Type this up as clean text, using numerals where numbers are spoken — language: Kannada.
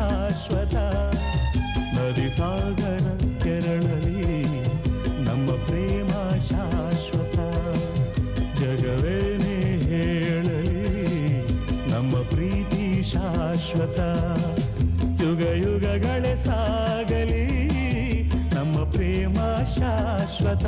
ಶಾಶ್ವತ. ನದಿ ಸಾಗರ ಕೆರಳಲಿ ನಮ್ಮ ಪ್ರೇಮ ಶಾಶ್ವತ. ಜಗವೇನೇ ಹೇಳಲಿ ನಮ್ಮ ಪ್ರೀತಿ ಶಾಶ್ವತ. ಯುಗ ಯುಗಗಳೇ ಸಾಗಲಿ ನಮ್ಮ ಪ್ರೇಮ ಶಾಶ್ವತ.